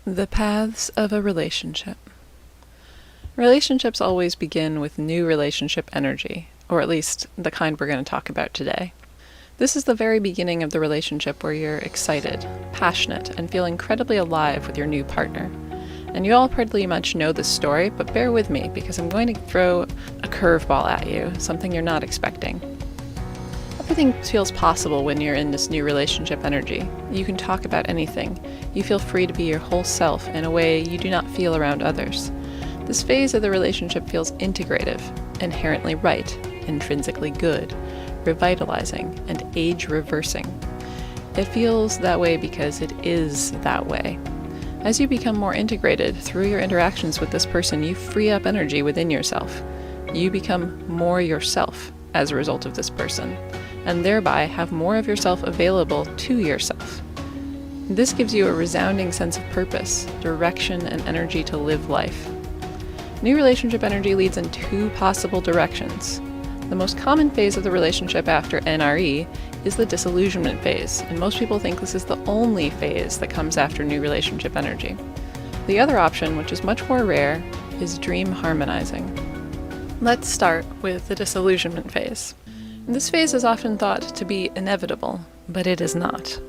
The paths of a relationship. Relationships always begin with new relationship energy, or at least the kind we're going to talk about today. This is the very beginning of the relationship where you're excited, passionate, and feel incredibly alive with your new partner. And you all pretty much know this story, but bear with me because I'm going to throw a curveball at you, something you're not expecting. Everything feels possible when you're in this new relationship energy. You can talk about anything. You feel free to be your whole self in a way you do not feel around others. This phase of the relationship feels integrative, inherently right, intrinsically good, revitalizing, and age-reversing. It feels that way because it is that way. As you become more integrated through your interactions with this person, you free up energy within yourself. You become more yourself as a result of this person, and thereby have more of yourself available to yourself. This gives you a resounding sense of purpose, direction, and energy to live life. New relationship energy leads in two possible directions. The most common phase of the relationship after NRE is the disillusionment phase, and most people think this is the only phase that comes after new relationship energy. The other option, which is much more rare, is dream harmonizing. Let's start with the disillusionment phase. This phase is often thought to be inevitable, but it is not.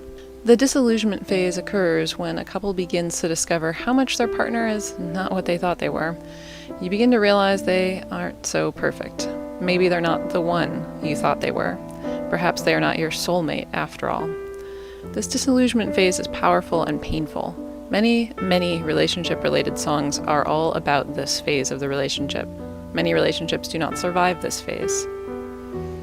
The disillusionment phase occurs when a couple begins to discover how much their partner is not what they thought they were. You begin to realize they aren't so perfect. Maybe they're not the one you thought they were. Perhaps they are not your soulmate after all. This disillusionment phase is powerful and painful. Many relationship-related songs are all about this phase of the relationship. Many relationships do not survive this phase.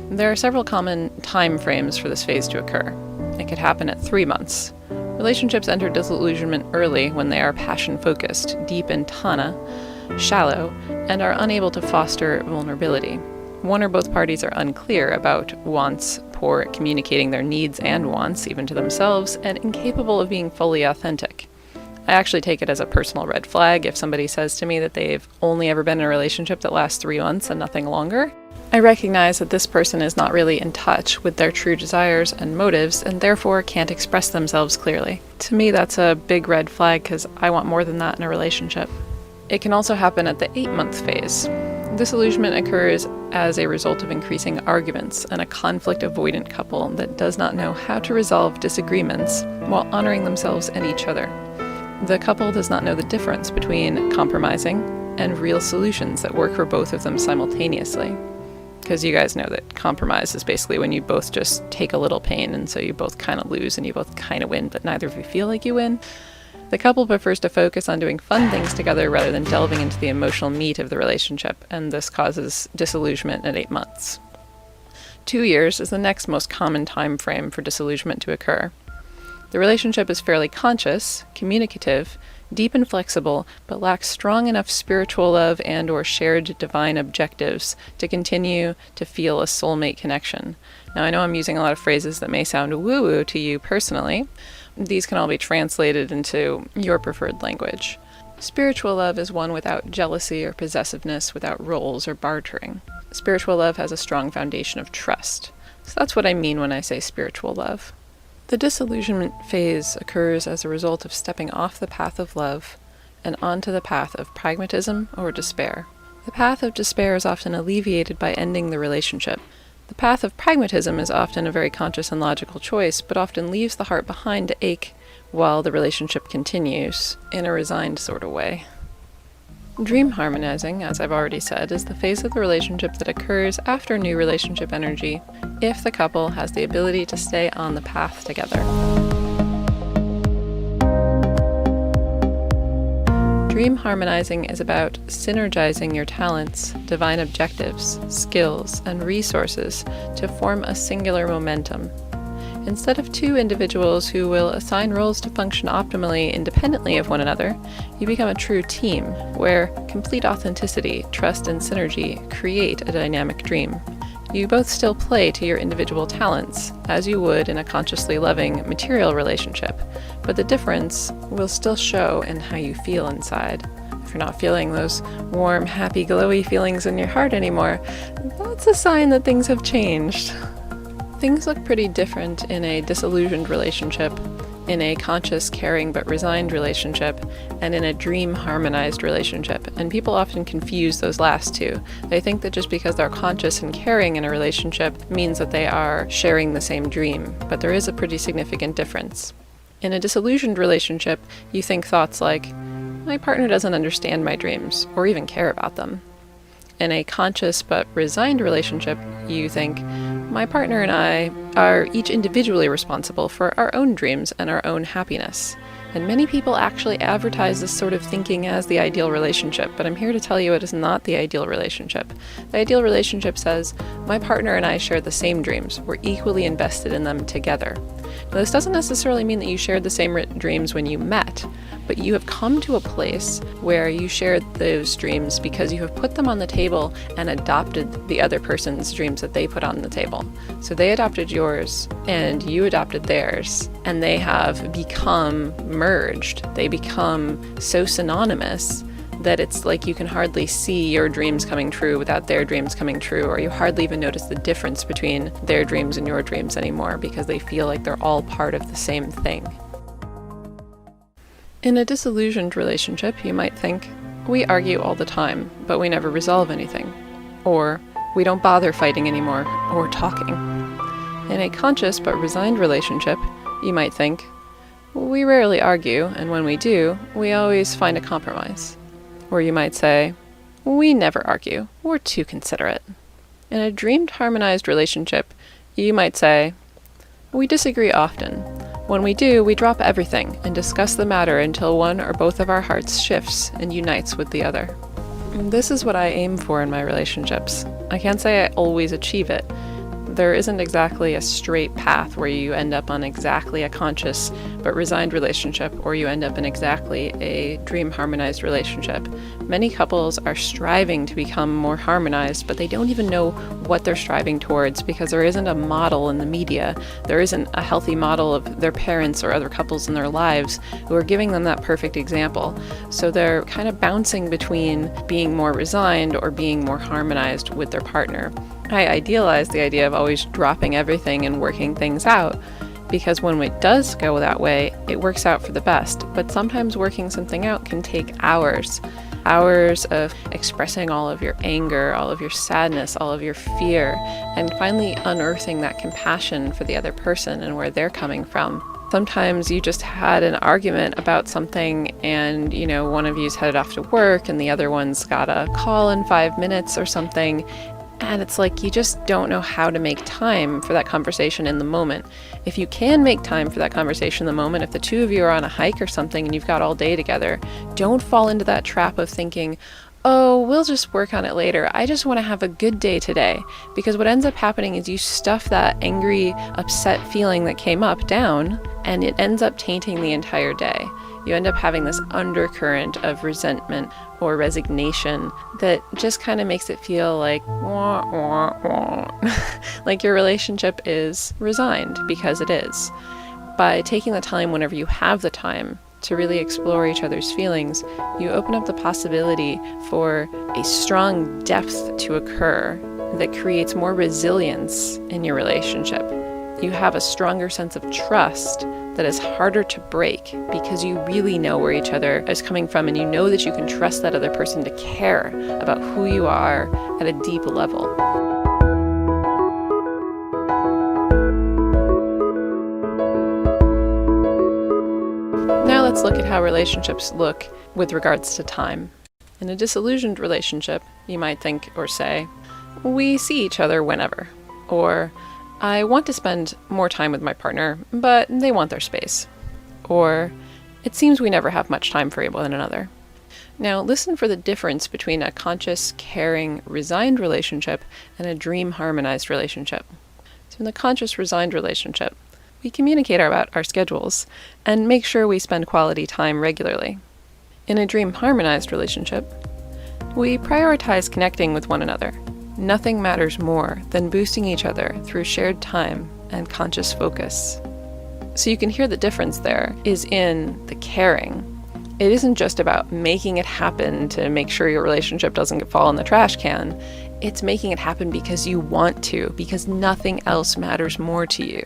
There are several common time frames for this phase to occur. It could happen at 3 months. Relationships enter disillusionment early when they are passion-focused, deep in Taṇhā, shallow, and are unable to foster vulnerability. One or both parties are unclear about wants, poor at communicating their needs and wants, even to themselves, and incapable of being fully authentic. I actually take it as a personal red flag if somebody says to me that they've only ever been in a relationship that lasts 3 months and nothing longer. I recognize that this person is not really in touch with their true desires and motives and therefore can't express themselves clearly. To me, that's a big red flag because I want more than that in a relationship. It can also happen at the 8-month phase. Disillusionment occurs as a result of increasing arguments and a conflict-avoidant couple that does not know how to resolve disagreements while honoring themselves and each other. The couple does not know the difference between compromising and real solutions that work for both of them simultaneously. Because you guys know that compromise is basically when you both just take a little pain and so you both kind of lose and you both kind of win, but neither of you feel like you win. The couple prefers to focus on doing fun things together rather than delving into the emotional meat of the relationship, and this causes disillusionment at 8 months. 2 years is the next most common time frame for disillusionment to occur. The relationship is fairly conscious, communicative, deep and flexible, but lacks strong enough spiritual love and or shared divine objectives to continue to feel a soulmate connection. Now, I know I'm using a lot of phrases that may sound woo-woo to you personally. These can all be translated into your preferred language. Spiritual love is one without jealousy or possessiveness, without roles or bartering. Spiritual love has a strong foundation of trust. So that's what I mean when I say spiritual love. The disillusionment phase occurs as a result of stepping off the path of love and onto the path of pragmatism or despair. The path of despair is often alleviated by ending the relationship. The path of pragmatism is often a very conscious and logical choice, but often leaves the heart behind to ache while the relationship continues, in a resigned sort of way. Dream harmonizing, as I've already said, is the phase of the relationship that occurs after new relationship energy if the couple has the ability to stay on the path together. Dream harmonizing is about synergizing your talents, divine objectives, skills, and resources to form a singular momentum. Instead of two individuals who will assign roles to function optimally independently of one another, you become a true team, where complete authenticity, trust, and synergy create a dynamic dream. You both still play to your individual talents, as you would in a consciously loving material relationship, but the difference will still show in how you feel inside. If you're not feeling those warm, happy, glowy feelings in your heart anymore, that's a sign that things have changed. Things look pretty different in a disillusioned relationship in a conscious, caring, but resigned relationship, and in a dream harmonized relationship. And people often confuse those last two. They think that just because they're conscious and caring in a relationship means that they are sharing the same dream, but there is a pretty significant difference. In a disillusioned relationship, you think thoughts like, my partner doesn't understand my dreams, or even care about them. In a conscious but resigned relationship, you think, my partner and I are each individually responsible for our own dreams and our own happiness. And many people actually advertise this sort of thinking as the ideal relationship, but I'm here to tell you it is not the ideal relationship. The ideal relationship says, my partner and I share the same dreams. We're equally invested in them together. Now, this doesn't necessarily mean that you shared the same dreams when you met, but you have come to a place where you shared those dreams because you have put them on the table and adopted the other person's dreams that they put on the table. So they adopted yours and you adopted theirs, and they have become merged. They become so synonymous that it's like you can hardly see your dreams coming true without their dreams coming true, or you hardly even notice the difference between their dreams and your dreams anymore because they feel like they're all part of the same thing. In a disillusioned relationship, you might think, we argue all the time, but we never resolve anything. Or, we don't bother fighting anymore, or talking. In a conscious but resigned relationship, you might think, we rarely argue, and when we do, we always find a compromise. Or you might say, we never argue, we're too considerate. In a dreamed harmonized relationship, you might say, we disagree often. When we do, we drop everything and discuss the matter until one or both of our hearts shifts and unites with the other. This is what I aim for in my relationships. I can't say I always achieve it. There isn't exactly a straight path where you end up on exactly a conscious but resigned relationship, or you end up in exactly a dream harmonized relationship. Many couples are striving to become more harmonized, but they don't even know what they're striving towards because there isn't a model in the media. There isn't a healthy model of their parents or other couples in their lives who are giving them that perfect example. So they're kind of bouncing between being more resigned or being more harmonized with their partner. I idealize the idea of always dropping everything and working things out, because when it does go that way, it works out for the best. But sometimes working something out can take hours. Hours of expressing all of your anger, all of your sadness, all of your fear, and finally unearthing that compassion for the other person and where they're coming from. Sometimes you just had an argument about something and, one of you's headed off to work and the other one's got a call in 5 minutes or something. And it's like you just don't know how to make time for that conversation in the moment. If you can make time for that conversation in the moment, if the two of you are on a hike or something and you've got all day together, don't fall into that trap of thinking, oh, we'll just work on it later. I just want to have a good day today. Because what ends up happening is you stuff that angry, upset feeling that came up down, and it ends up tainting the entire day. You end up having this undercurrent of resentment or resignation that just kind of makes it feel like wah, wah, wah. Like your relationship is resigned, because it is. By taking the time whenever you have the time to really explore each other's feelings, you open up the possibility for a strong depth to occur that creates more resilience in your relationship. You have a stronger sense of trust that is harder to break because you really know where each other is coming from, and you know that you can trust that other person to care about who you are at a deep level. Now let's look at how relationships look with regards to time. In a disillusioned relationship, you might think or say, we see each other whenever, or I want to spend more time with my partner, but they want their space. Or, it seems we never have much time for one another. Now, listen for the difference between a conscious, caring, resigned relationship and a dream harmonized relationship. So in the conscious, resigned relationship, we communicate about our schedules and make sure we spend quality time regularly. In a dream harmonized relationship, we prioritize connecting with one another. Nothing matters more than boosting each other through shared time and conscious focus. So you can hear the difference there is in the caring. It isn't just about making it happen to make sure your relationship doesn't fall in the trash can. It's making it happen because you want to, because nothing else matters more to you.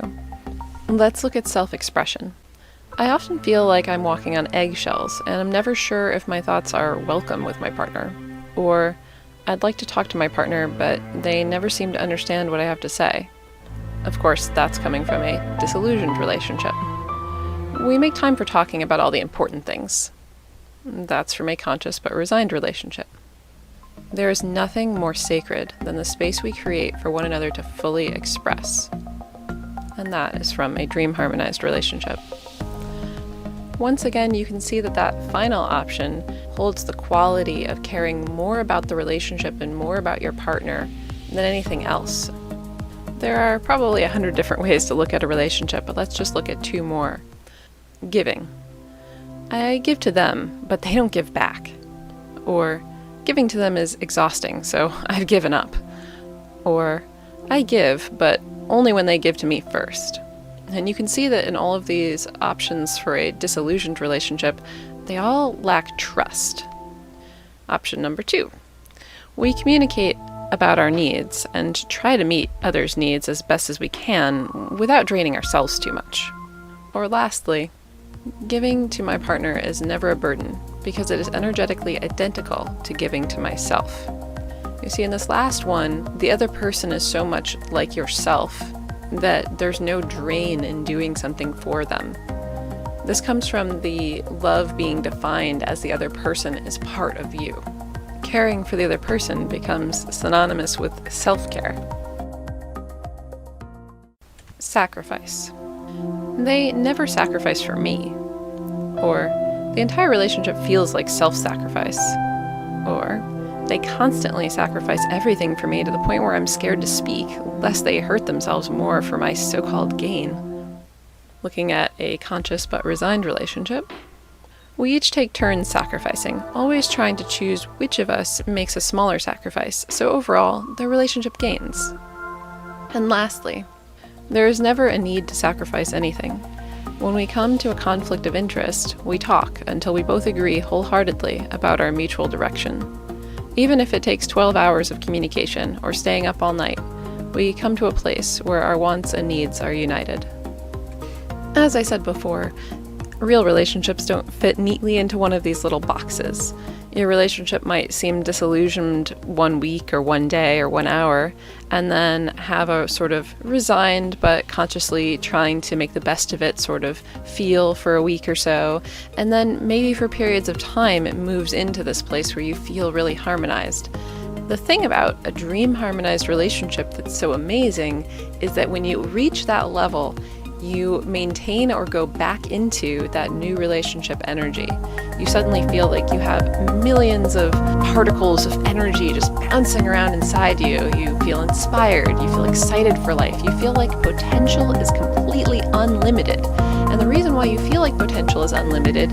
Let's look at self-expression. I often feel like I'm walking on eggshells, and I'm never sure if my thoughts are welcome with my partner. Or, I'd like to talk to my partner, but they never seem to understand what I have to say. Of course, that's coming from a disillusioned relationship. We make time for talking about all the important things. That's from a conscious but resigned relationship. There is nothing more sacred than the space we create for one another to fully express. And that is from a dream harmonized relationship. Once again, you can see that that final option holds the quality of caring more about the relationship and more about your partner than anything else. There are probably 100 different ways to look at a relationship, but let's just look at 2 more. Giving. I give to them, but they don't give back. Or, giving to them is exhausting, so I've given up. Or, I give, but only when they give to me first. And you can see that in all of these options for a disillusioned relationship, they all lack trust. Option number 2. We communicate about our needs and try to meet others' needs as best as we can without draining ourselves too much. Or lastly, giving to my partner is never a burden because it is energetically identical to giving to myself. You see, in this last one, the other person is so much like yourself that there's no drain in doing something for them. This comes from the love being defined as the other person is part of you. Caring for the other person becomes synonymous with self-care. Sacrifice. They never sacrifice for me. Or, the entire relationship feels like self-sacrifice. Or, they constantly sacrifice everything for me to the point where I'm scared to speak, lest they hurt themselves more for my so-called gain. Looking at a conscious but resigned relationship, we each take turns sacrificing, always trying to choose which of us makes a smaller sacrifice, so overall, the relationship gains. And lastly, there is never a need to sacrifice anything. When we come to a conflict of interest, we talk until we both agree wholeheartedly about our mutual direction. Even if it takes 12 hours of communication or staying up all night, we come to a place where our wants and needs are united. As I said before, real relationships don't fit neatly into one of these little boxes. Your relationship might seem disillusioned 1 week or 1 day or 1 hour, and then have a sort of resigned but consciously trying to make the best of it sort of feel for a week or so, and then maybe for periods of time it moves into this place where you feel really harmonized. The thing about a dream harmonized relationship that's so amazing is that when you reach that level, you maintain or go back into that new relationship energy. You suddenly feel like you have millions of particles of energy just bouncing around inside you. You feel inspired, you feel excited for life, you feel like potential is completely unlimited. And the reason why you feel like potential is unlimited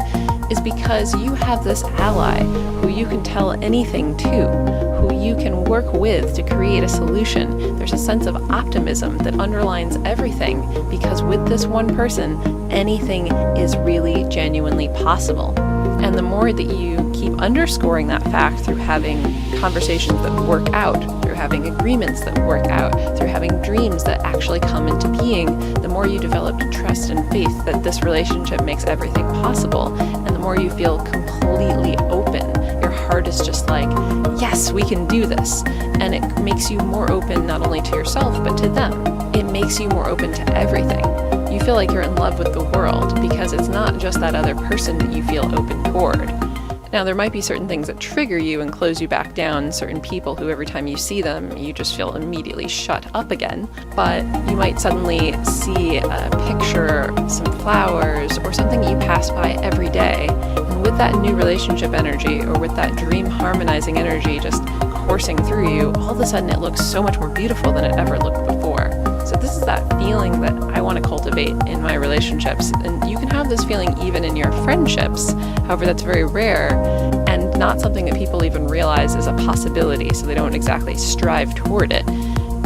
is because you have this ally who you can tell anything to, who you can work with to create a solution. There's a sense of optimism that underlines everything because with this one person, anything is really genuinely possible. And the more that you keep underscoring that fact through having conversations that work out, through having agreements that work out, through having dreams that actually come into being, the more you develop trust and faith that this relationship makes everything possible, and the more you feel completely open. Your heart is just like, yes, we can do this. And it makes you more open not only to yourself, but to them. It makes you more open to everything. You feel like you're in love with the world because it's not just that other person that you feel open toward. Now, there might be certain things that trigger you and close you back down, certain people who every time you see them, you just feel immediately shut up again. But you might suddenly see a picture, some flowers, or something you pass by every day. And with that new relationship energy, or with that dream harmonizing energy just coursing through you, all of a sudden it looks so much more beautiful than it ever looked before. So this is that feeling that I want to cultivate in my relationships. And you can have this feeling even in your friendships. However, that's very rare and not something that people even realize is a possibility, so they don't exactly strive toward it.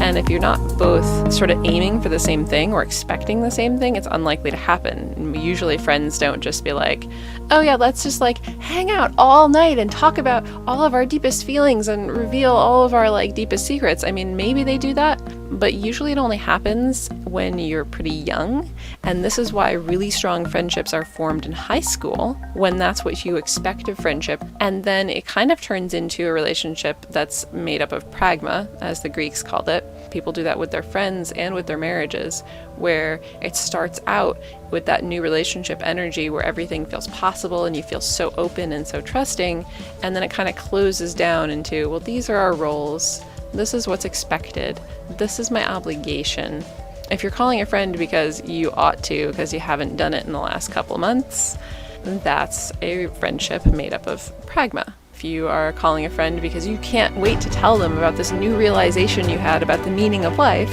And if you're not both sort of aiming for the same thing or expecting the same thing, it's unlikely to happen. Usually friends don't just be like, oh yeah, let's just like hang out all night and talk about all of our deepest feelings and reveal all of our like deepest secrets. I mean, maybe they do that, but usually it only happens when you're pretty young, and this is why really strong friendships are formed in high school, when that's what you expect of friendship, and then it kind of turns into a relationship that's made up of pragma, as the Greeks called it. People do that with their friends and with their marriages, where it starts out with that new relationship energy where everything feels possible and you feel so open and so trusting, and then it kind of closes down into, well, these are our roles, this is what's expected, this is my obligation. If you're calling a friend because you ought to, because you haven't done it in the last couple months, that's a friendship made up of pragma. If you are calling a friend because you can't wait to tell them about this new realization you had about the meaning of life,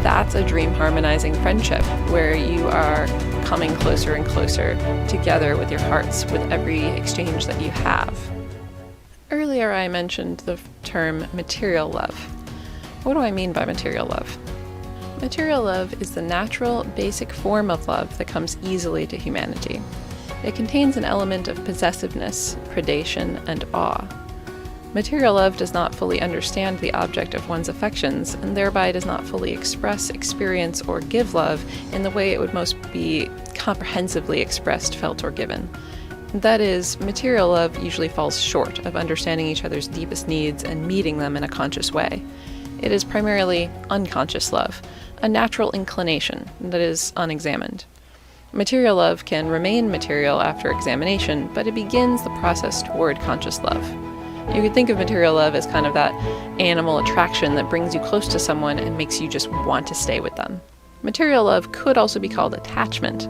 that's a dream harmonizing friendship where you are coming closer and closer together with your hearts with every exchange that you have. Earlier I mentioned the term material love. What do I mean by material love? Material love is the natural, basic form of love that comes easily to humanity. It contains an element of possessiveness, predation, and awe. Material love does not fully understand the object of one's affections, and thereby does not fully express, experience, or give love in the way it would most be comprehensively expressed, felt, or given. That is, material love usually falls short of understanding each other's deepest needs and meeting them in a conscious way. It is primarily unconscious love, a natural inclination that is unexamined. Material love can remain material after examination, but it begins the process toward conscious love. You could think of material love as kind of that animal attraction that brings you close to someone and makes you just want to stay with them. Material love could also be called attachment.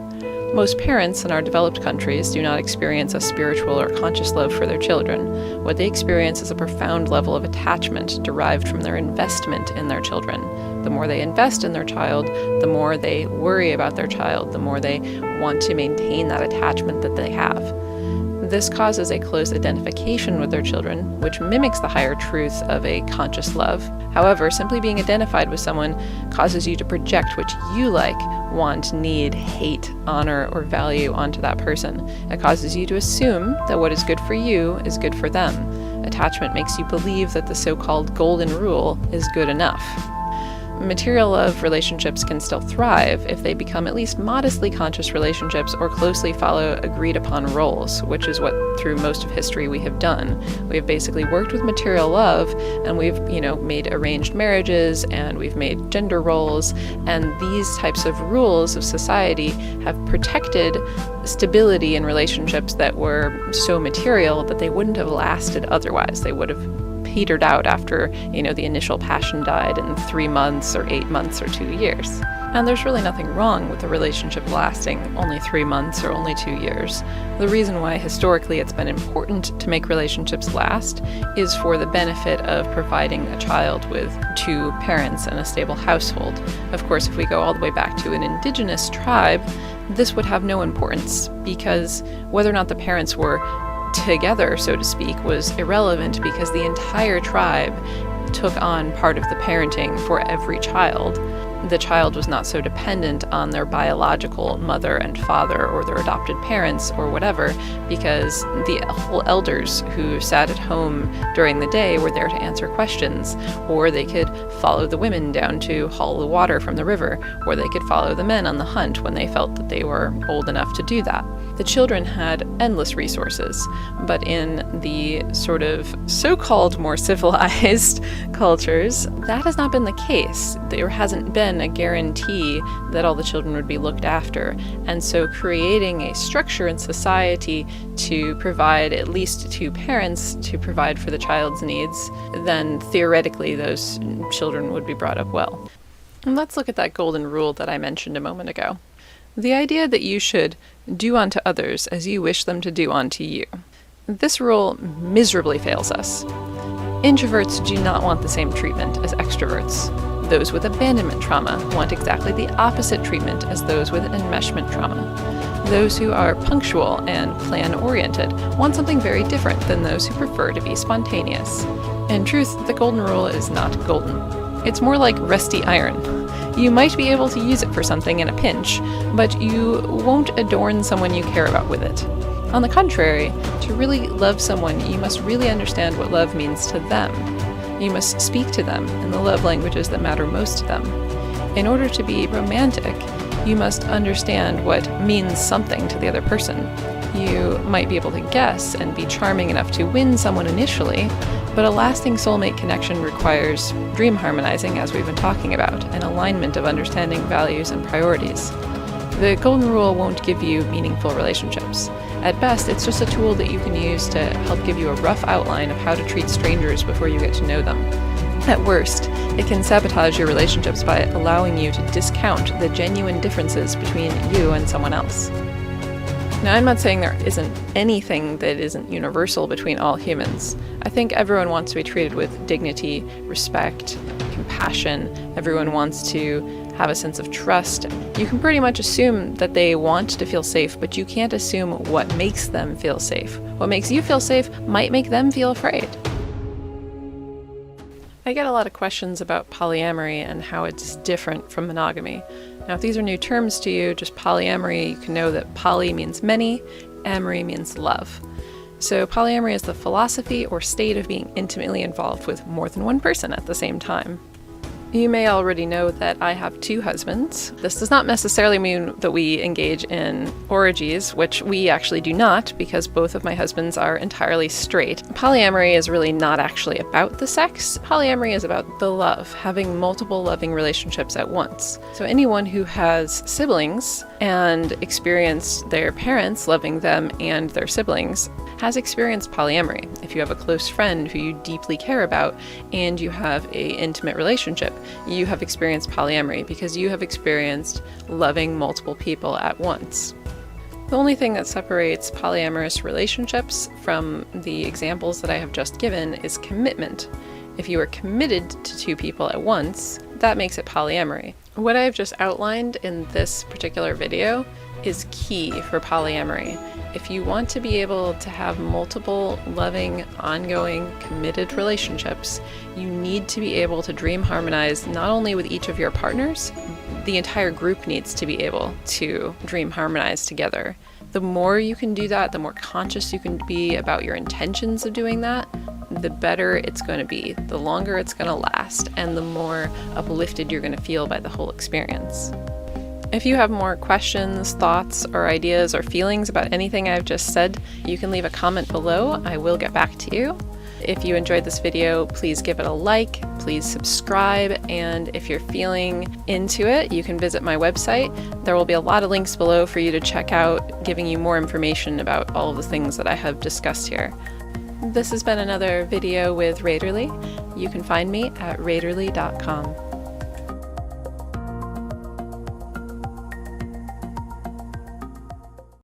Most parents in our developed countries do not experience a spiritual or conscious love for their children. What they experience is a profound level of attachment derived from their investment in their children. The more they invest in their child, the more they worry about their child, the more they want to maintain that attachment that they have. This causes a close identification with their children, which mimics the higher truth of a conscious love. However, simply being identified with someone causes you to project what you like, want, need, hate, honor, or value onto that person. It causes you to assume that what is good for you is good for them. Attachment makes you believe that the so-called golden rule is good enough. Material love relationships can still thrive if they become at least modestly conscious relationships or closely follow agreed-upon roles, which is what through most of history we have done. We have basically worked with material love, and we've, made arranged marriages, and we've made gender roles, and these types of rules of society have protected stability in relationships that were so material that they wouldn't have lasted otherwise. They would have petered out after, the initial passion died in 3 months or 8 months or 2 years. And there's really nothing wrong with a relationship lasting only 3 months or only 2 years. The reason why historically it's been important to make relationships last is for the benefit of providing a child with 2 parents and a stable household. Of course, if we go all the way back to an indigenous tribe, this would have no importance, because whether or not the parents were together, so to speak, was irrelevant, because the entire tribe took on part of the parenting for every child. The child was not so dependent on their biological mother and father or their adopted parents or whatever, because the whole elders who sat at home during the day were there to answer questions, or they could follow the women down to haul the water from the river, or they could follow the men on the hunt when they felt that they were old enough to do that. The children had endless resources, but in the sort of so-called more civilized cultures, that has not been the case. There hasn't been a guarantee that all the children would be looked after, and so creating a structure in society to provide at least 2 parents to provide for the child's needs, then theoretically those children would be brought up well. And let's look at that golden rule that I mentioned a moment ago. The idea that you should do unto others as you wish them to do unto you. This rule miserably fails us. Introverts do not want the same treatment as extroverts. Those with abandonment trauma want exactly the opposite treatment as those with enmeshment trauma. Those who are punctual and plan-oriented want something very different than those who prefer to be spontaneous. In truth, the golden rule is not golden. It's more like rusty iron. You might be able to use it for something in a pinch, but you won't adorn someone you care about with it. On the contrary, to really love someone, you must really understand what love means to them. You must speak to them in the love languages that matter most to them. In order to be romantic, you must understand what means something to the other person. You might be able to guess and be charming enough to win someone initially, but a lasting soulmate connection requires dream harmonizing, as we've been talking about, an alignment of understanding values and priorities. The golden rule won't give you meaningful relationships. At best, it's just a tool that you can use to help give you a rough outline of how to treat strangers before you get to know them. At worst, it can sabotage your relationships by allowing you to discount the genuine differences between you and someone else. Now, I'm not saying there isn't anything that isn't universal between all humans. I think everyone wants to be treated with dignity, respect, compassion. Everyone wants to have a sense of trust. You can pretty much assume that they want to feel safe, but you can't assume what makes them feel safe. What makes you feel safe might make them feel afraid. I get a lot of questions about polyamory and how it's different from monogamy. Now, if these are new terms to you, just polyamory, you can know that poly means many, amory means love. So polyamory is the philosophy or state of being intimately involved with more than one person at the same time. You may already know that I have 2 husbands. This does not necessarily mean that we engage in orgies, which we actually do not, because both of my husbands are entirely straight. Polyamory is really not actually about the sex. Polyamory is about the love, having multiple loving relationships at once. So anyone who has siblings and experienced their parents loving them and their siblings has experienced polyamory. If you have a close friend who you deeply care about and you have an intimate relationship, you have experienced polyamory because you have experienced loving multiple people at once. The only thing that separates polyamorous relationships from the examples that I have just given is commitment. If you are committed to 2 people at once, that makes it polyamory. What I've just outlined in this particular video is key for polyamory. If you want to be able to have multiple loving, ongoing, committed relationships, you need to be able to dream harmonize not only with each of your partners, the entire group needs to be able to dream harmonize together. The more you can do that, the more conscious you can be about your intentions of doing that, the better it's going to be, the longer it's going to last, and the more uplifted you're going to feel by the whole experience. If you have more questions, thoughts, or ideas or feelings about anything I've just said, you can leave a comment below. I will get back to you. If you enjoyed this video, please give it a like, please subscribe, and if you're feeling into it, you can visit my website. There will be a lot of links below for you to check out, giving you more information about all of the things that I have discussed here. This has been another video with Raederle. You can find me at raederle.com.